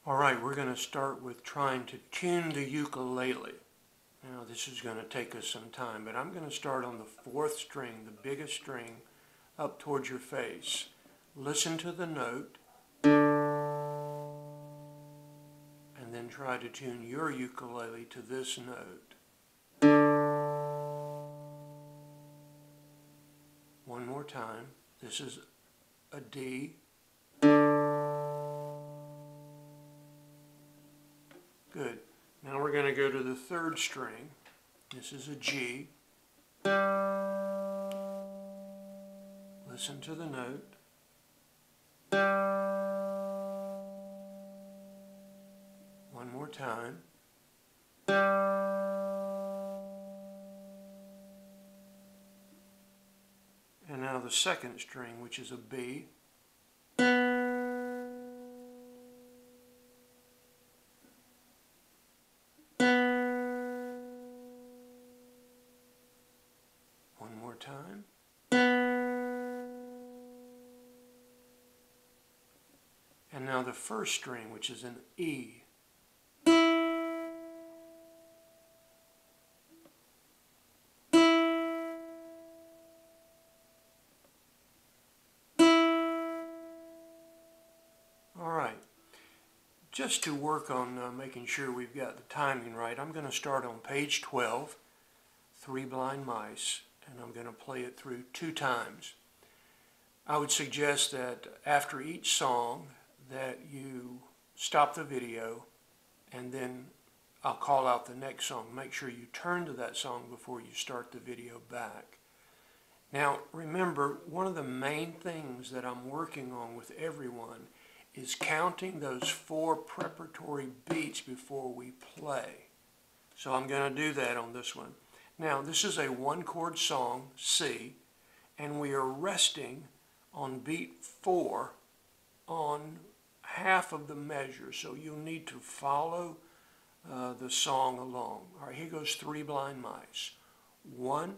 Alright, we're going to start with trying to tune the ukulele. Now this is going to take us some time, but I'm going to start on the fourth string, the biggest string, up towards your face. Listen to the note, and then try to tune your ukulele to this note. One more time. This is a D. Good. Now we're going to go to the third string. This is a G. Listen to the note. One more time. And now the second string, which is a B. One more time. And now the first string, which is an E. All right. Just to work on making sure we've got the timing right, I'm going to start on page 12. Three Blind Mice, and I'm going to play it through 2 times. I would suggest that after each song that you stop the video, and then I'll call out the next song. Make sure you turn to that song before you start the video back. Now remember, one of the main things that I'm working on with everyone is counting those 4 preparatory beats before we play. So I'm going to do that on this one. Now, this is a 1-chord song, C, and we are resting on beat 4 on half of the measure, so you'll need to follow the song along. All right, here goes Three Blind Mice. 1,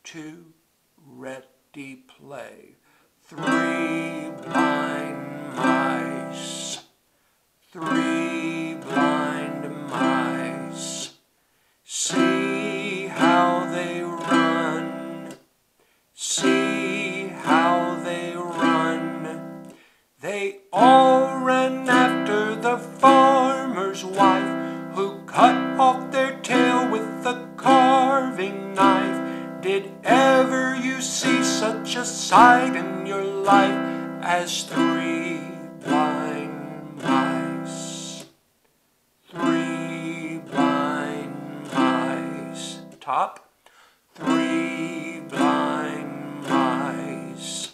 2, ready, play. 3 blind mice, 3 blind mice, see how they run, see how they run. They all ran after the farmer's wife, who cut off their tail with a carving knife. Did ever you see such a sight in your life as 3 blind mice? 3 blind mice. Top. 3 blind mice.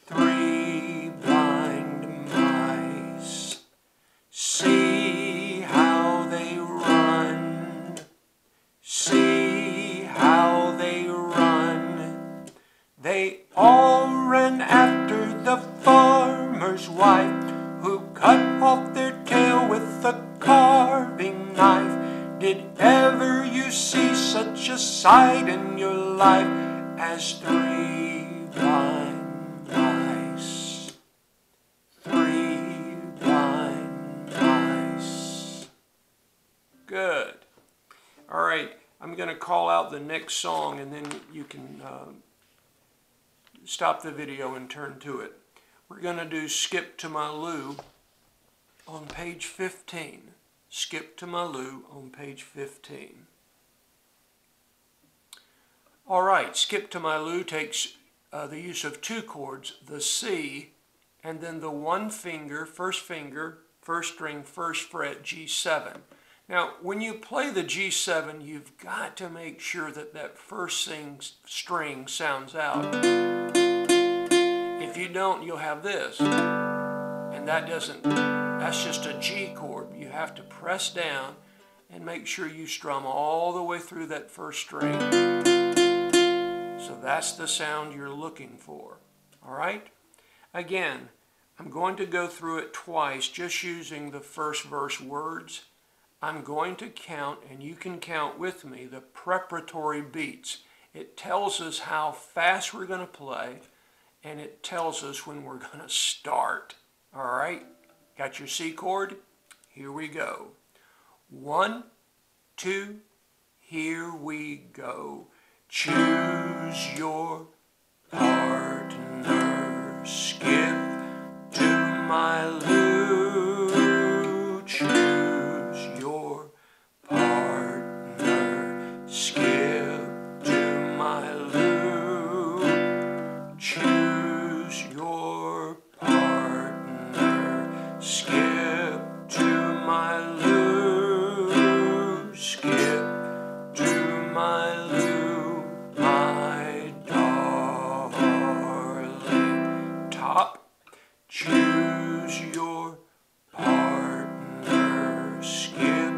3 blind mice. See how they run. See how they run. They all ran after the farmer's wife, who cut off their tail with a carving knife. Did ever you see such a sight in your life as 3 blind mice? 3 blind mice. Good. All right, I'm going to call out the next song, and then you can stop the video and turn to it. We're going to do Skip to My Lou on page 15. Skip to My Lou on page 15. All right, Skip to My Lou takes the use of 2 chords, the C, and then the 1 finger, first string, first fret, G7. Now, when you play the G7, you've got to make sure that that first string sounds out. If you don't, you'll have this. And that's just a G chord. You have to press down and make sure you strum all the way through that first string. So that's the sound you're looking for. All right? Again, I'm going to go through it twice, just using the first verse words. I'm going to count, and you can count with me, the preparatory beats. It tells us how fast we're going to play, and it tells us when we're going to start. All right? Got your C chord? Here we go. 1, 2, here we go. Choose your partner. Skip to my lute. Choose your partner. Skip to my lute. Choose your partner. Skip to my lute. Skip to my lute, my darling. Top. Choose your partner. Skip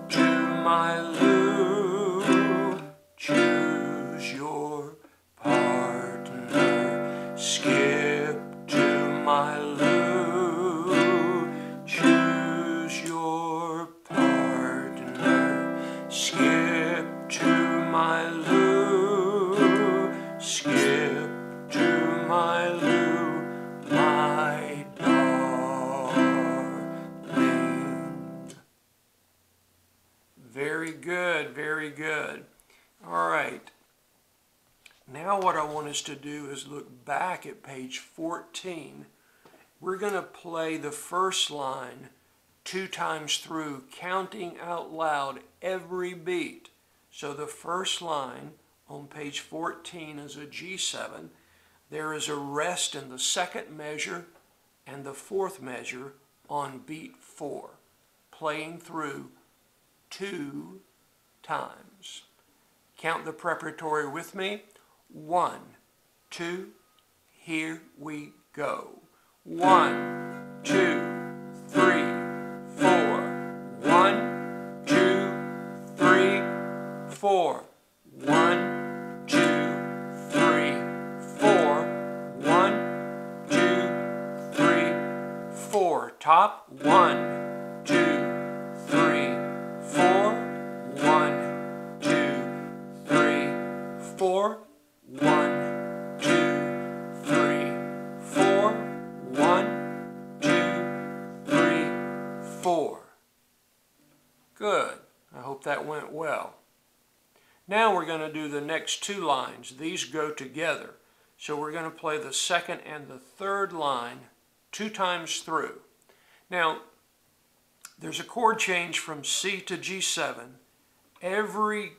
to my lute. Choose your partner. Skip to my lute. Choose your partner. Skip to my lute. Skip to my lute, my darling. Very good, very good. All right. Now what I want us to do is look back at page 14. We're going to play the first line 2 times through, counting out loud every beat. So the first line on page 14 is a G7. There is a rest in the second measure and the fourth measure on beat 4, playing through 2 times. Count the preparatory with me. 1, 2, here we go. 1, 2, 3, 4. 1, 2, 3, 4. 1, 2, 3, 4. 1, 2, 3, 4. Top. 1, 2, 3, 4. 1, 2, 3, 4. 1, 2, 3, 4. 1, 2, 3, 4. Good. I hope that went well. Now we're going to do the next 2 lines. These go together. So we're going to play the second and the third line 2 times through. Now, there's a chord change from C to G7. Every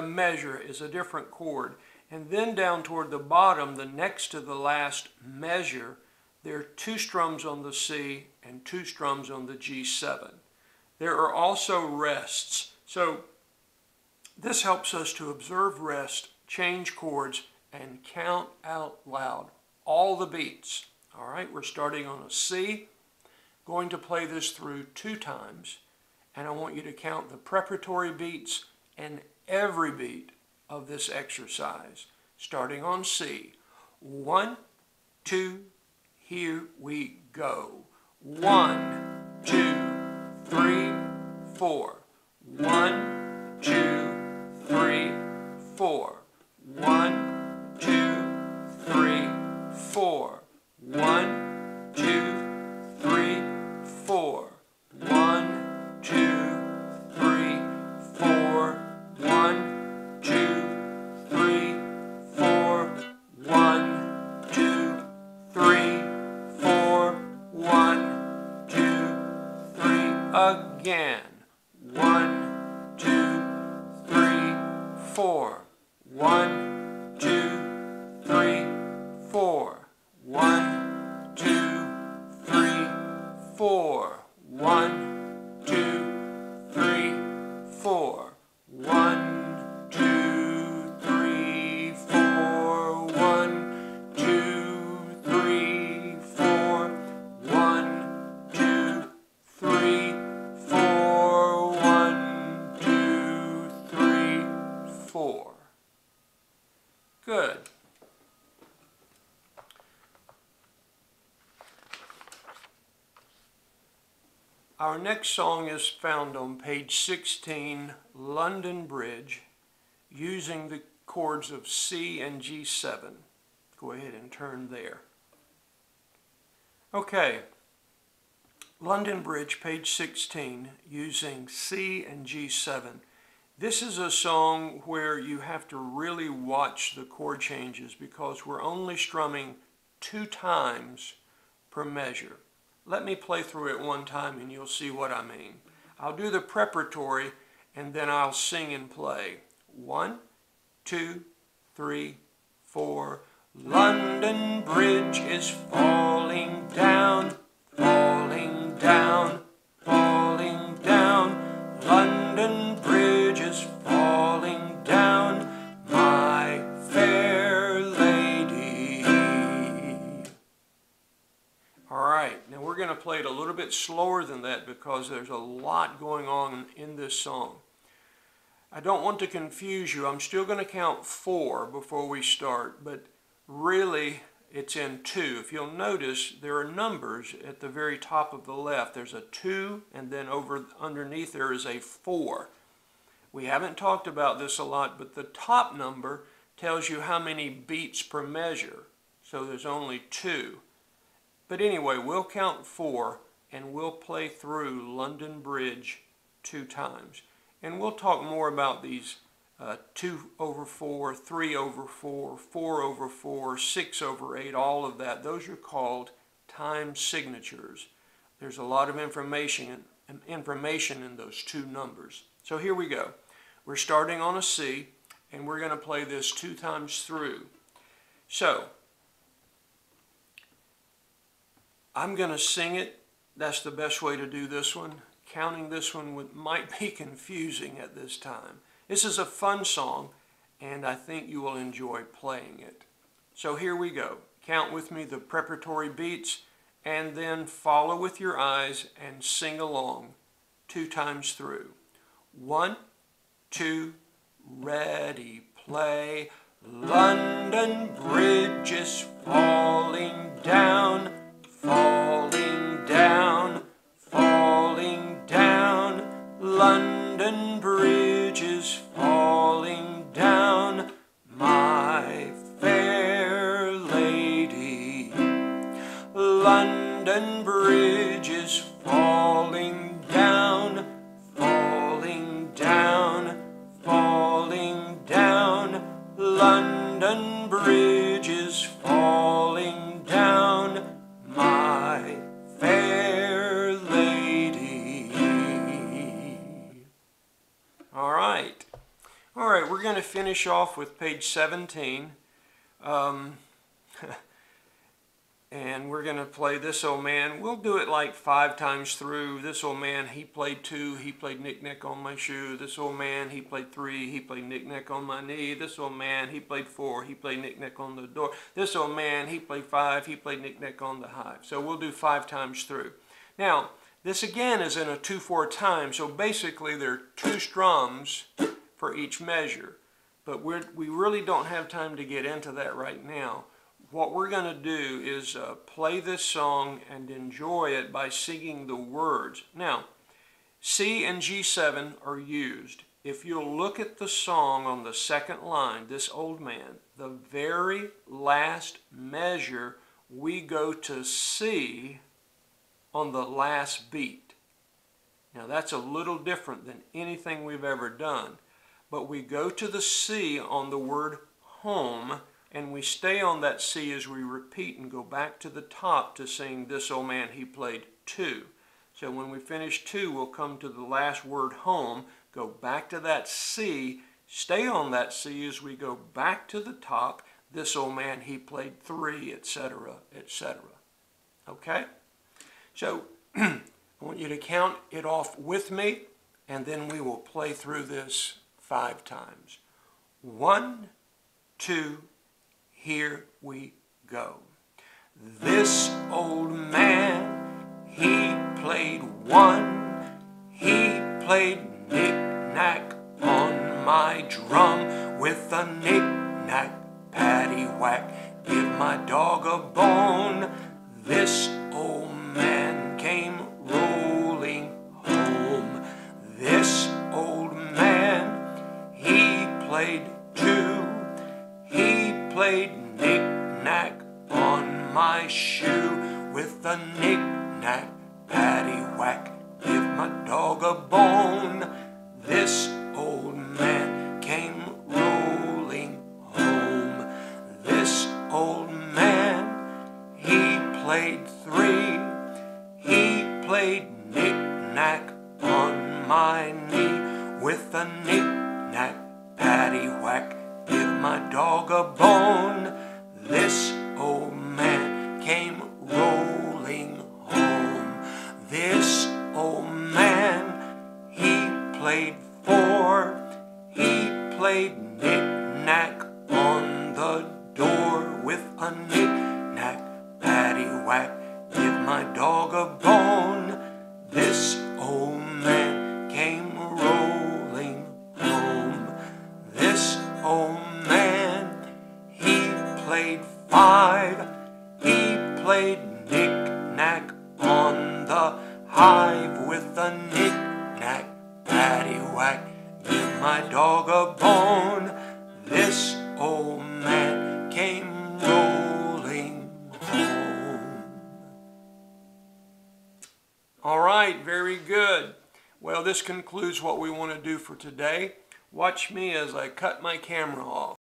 measure is a different chord. And then down toward the bottom, the next to the last measure, there are 2 strums on the C and 2 strums on the G7. There are also rests. So this helps us to observe rest, change chords, and count out loud all the beats. All right, we're starting on a C, going to play this through 2 times, and I want you to count the preparatory beats and every beat of this exercise, starting on C. 1, 2, here we go. 1, 2, 3, 4. 1, 2, 3, 4. 1, 2, 3, 4. 1, 2, 3, 4. 1, 2, 3, 4. 1, 2, 3, 4. 1, 2, 3, 4. 1, 2, 3. Again. 1, 2, 3, 4. 1, 2, 3, 4. 1, 2, 3, 4. 1, 2, 3, 4. 1, 2, 3, 4. 1, 2, 3, 4. 1, 2, 3, 4. 1, 2, 3, 4. Good. Our next song is found on page 16, London Bridge, using the chords of C and G7. Go ahead and turn there. Okay, London Bridge, page 16, using C and G7. This is a song where you have to really watch the chord changes because we're only strumming 2 times per measure. Let me play through it one time and you'll see what I mean. I'll do the preparatory and then I'll sing and play. 1, 2, 3, 4. London Bridge is falling down, falling down, falling down. London Bridge is falling down, my fair lady. All right, now we're going to play it a little bit slower than that because there's a lot going on in this song. I don't want to confuse you. I'm still going to count 4 before we start, but really it's in 2. If you'll notice, there are numbers at the very top of the left. There's a 2, and then underneath there is a 4. We haven't talked about this a lot, but the top number tells you how many beats per measure. So there's only 2. But anyway, we'll count 4, and we'll play through London Bridge 2 times. And we'll talk more about these 2/4, 3/4, 4/4, 6/8, all of that. Those are called time signatures. There's a lot of information in those 2 numbers. So here we go. We're starting on a C, and we're going to play this 2 times through. So I'm going to sing it. That's the best way to do this one. Counting this one might be confusing at this time. This is a fun song, and I think you will enjoy playing it. So here we go. Count with me the preparatory beats, and then follow with your eyes and sing along 2 times through. 1, 2, ready, play. London Bridge is falling down, falling down, falling down. London Bridge is falling down, my fair lady. London Bridge is falling down, falling down, falling down. London Bridge is falling down, my fair lady. All right, we're going to finish off with page 17. And we're going to play This Old Man. We'll do it like 5 times through. This old man, he played 2. He played knick-knack on my shoe. This old man, he played 3. He played knick-knack on my knee. This old man, he played 4. He played knick-knack on the door. This old man, he played 5. He played knick-knack on the hive. So we'll do 5 times through. Now, this again is in a 2/4 time. So basically there are 2 strums for each measure. But we really don't have time to get into that right now. What we're going to do is play this song and enjoy it by singing the words. Now, C and G7 are used. If you'll look at the song on the second line, This Old Man, the very last measure, we go to C on the last beat. Now, that's a little different than anything we've ever done. But we go to the C on the word home, and we stay on that C as we repeat and go back to the top to sing This Old Man, He Played 2. So when we finish 2, we'll come to the last word home, go back to that C, stay on that C as we go back to the top, This Old Man, He Played 3, etc., etc. Okay? So I want you to count it off with me, and then we will play through this 5 times. 1, 2, here we go. This old man, he played 1. He played knick-knack on my drum with a knick-knack, paddywhack, give my dog a bone. This old man came rolling home. This old man, he played 2. He played knick-knack on my shoe with a knick-knack, paddywhack, give my dog a bone. This old man came rolling home. This old man, he played three. He played knick-knack on my knee. With a knick-knack, paddywhack, give my dog a bone. This old man came rolling home. This old man, he played four. He played knick-knack on the door. With a knick-knack, paddywhack, give my dog a bone. This old man came rolling home. This old man, he played five. He played knick-knack on the hive. With a knick-knack, paddywhack, give my dog a bone. This old man came rolling home. All right, very good. Well, this concludes what we want to do for today. Watch me as I cut my camera off.